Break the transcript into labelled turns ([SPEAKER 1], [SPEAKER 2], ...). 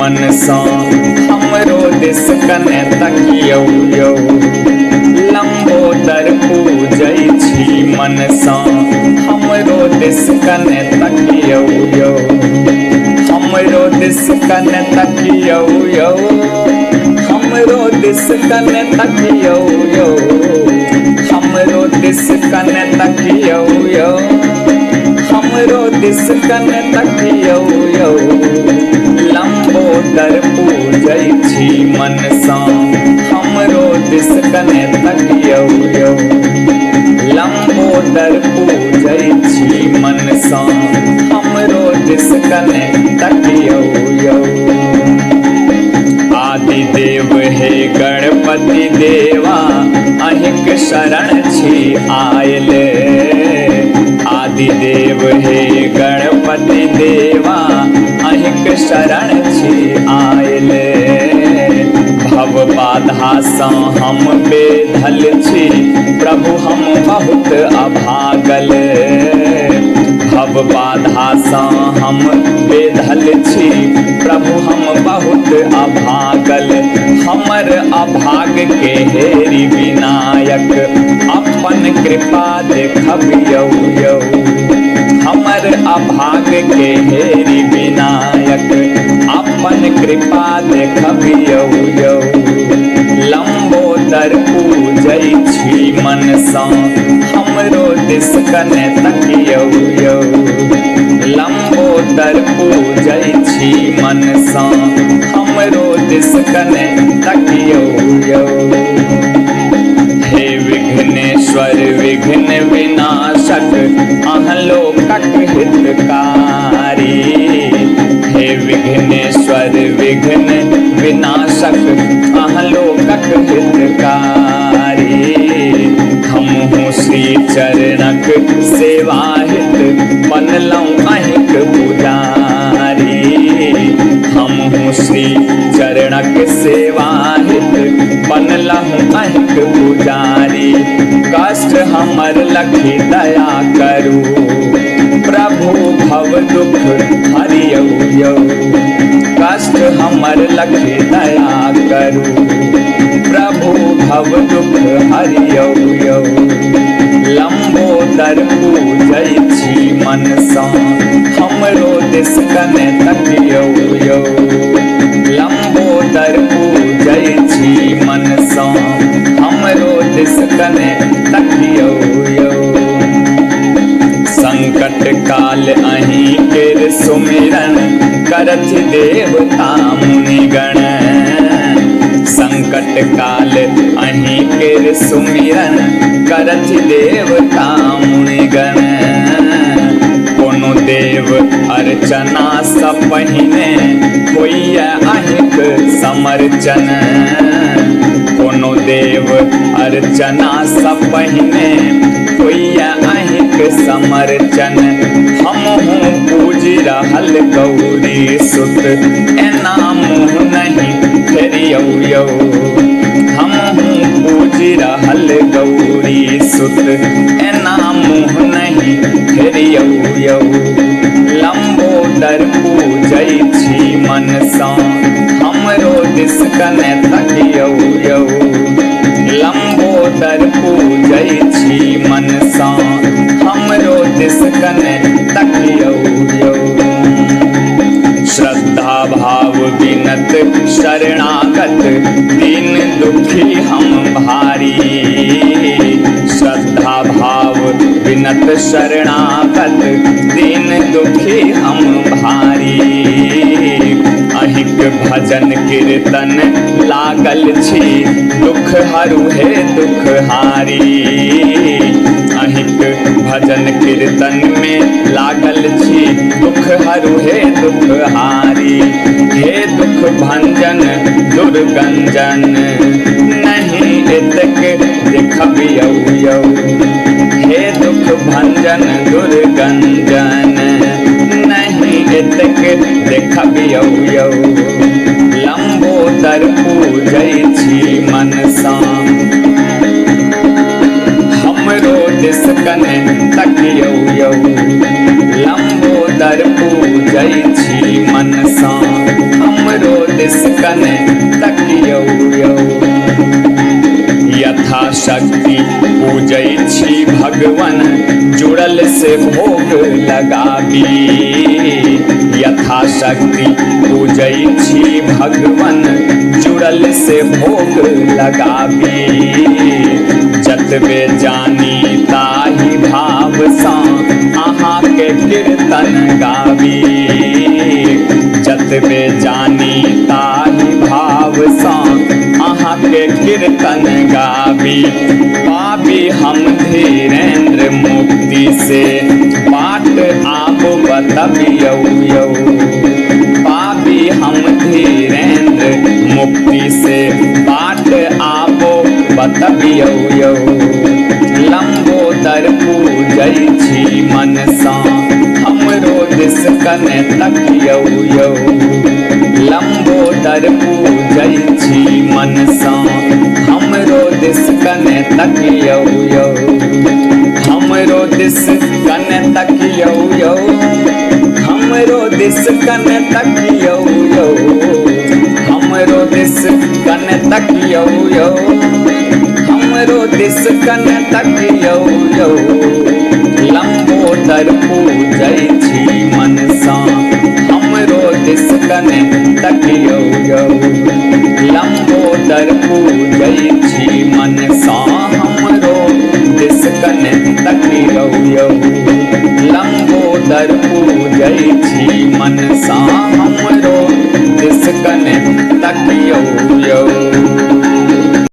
[SPEAKER 1] मनसा हमरो दिस कने तकियौ यौ। लंबोदर पूजै छी मनसा हमरो दिस कने तकियौ यौ। हमरो दिस कने तकियौ यौ। हमरो दिस कने तकियौ यौ। हमरो दिस कने तकियौ यौ। हमरो दिस कने तकियौ यौ। लंबोदर पूजै छी मनसा हमरो दिस कने तकियौ यौ। लंबोदर पूजै छी मनसा हमरो दिस कने तकियौ यौ। आदि देव हे गणपति देवा अहिंक शरण छी आयल। आदि देव हे गणपति देवा अहिंक शरण छी आयल। भव बाधा सँ हम बेधल छी प्रभु हम बहुत अभागल। भव बाधा सँ हम बेधल छी प्रभु हम बहुत अभागल। हमर अभाग के हेरि विनायक अपन कृपा देखबियौ यौ। हमर अभाग के हेरि विनायक अपन कृपा देखबियौ यौ। लंबोदर पूजै छी मनसा हमरो दिस कने तकियौ यौ। लंबोदर पूजै छी मनसा हमरो दिस कने तकियौ यौ। हे विघ्नेश्वर विघ्न विनाशक अहाँ लोकक हितकारी। हे विघ्नेश्वर विघ्न विनाशक अहाँ लोकक हितकारी। हमहु श्री चरणक सेवा हित बनलौं अहिंक पुजारी। हमहु श्री चरणक सेवा हित बनलहुँ अहिंक पुजारी। कष्ट हमर लखी दया करू प्रभु भव दुख हरियौ यौ। कष्ट हमर लखी दया करू प्रभु भव दुख हरियौ यौ। लंबोदर पूजै छी मनसा हमरो दिस कने तकियौ यौ। लंबोदर पूजै छी मनसा हमरो दिस कने तकियौ यौ। संकट काल अहीं केर सुमिरन करथ देवता मुनिगण। संकट काल अहीं केर सुमिरन करथ देवता मुनिगण। कोनो देव अर्चना सँ पहिने होइए अहिंक समर्चन। कोनो देव अर्चना सँ पहिने होइए अहिंक समर्चन। हमहु पूज रहल गौरी सुत एना मुँह नहीं फेरियौ यौ। हमहु पूज रहल गौरी सुत एना मुँह नहीं फेरियौ यौ। लंबोदर पूजै छी मनसा हमरो दिस कने तकियौ यौ। लंबोदर पूजै छी मनसा हमरो दिस कने तकियौ यौ। श्रद्धा भाव बिनत शरणागत दीन दुखी हम भारी। श्रद्धा भाव बिनत शरणागत दीन दुखी हम भारी। अहिंक भजन कीर्तन लागल छी दुख हरू हे दुख हारी। अहिंक भजन कीर्तन में लागल छी दुख हरू हे दुख हारी। हे दुख भंजन दुर्गंजन नहीं एतक देखबियौ यौ। हे दुख भंजन दुर्गंजन नहीं एतक देखबियौ यौ। लंबोदर पूजै छी मनसा हमरो दिस कने तकियौ यौ। लंबोदर पूजै छी मनसा हमरो छी भगवन जुड़ल से भोग लगाबी। यथाशक्ति पूजै छी भगवन जुड़ल से भोग लगाबी। जतबे जानी ताहि भाव सा अहाँ के कीर्तन गाबी। जतबे जानी ताहि भाव सा अहाँ के कीर्तन गाबी। पाबी हम धीरेन्द्र मुक्ति से बाट आप बतबियौ यौ। पाबी हम धीरेन्द्र मुक्ति से बाट आप बतबियौ यौ। लंबोदर पूजै छी मनसा हमरो दिस कने तकियौ यौ। लंबोदर पूजै छी मनसा हमरो दिस कने तकियौ यौ। हमरो दिस कने तकियौ यौ। हमरो दिस कने तकियौ यौ। हमरो दिस कने तकियौ यौ। हमरो दिस कने तकियौ यौ। लंबोदर पूजै छी मनसा हमरो दिस कने तकियौ यौ। लंबोदर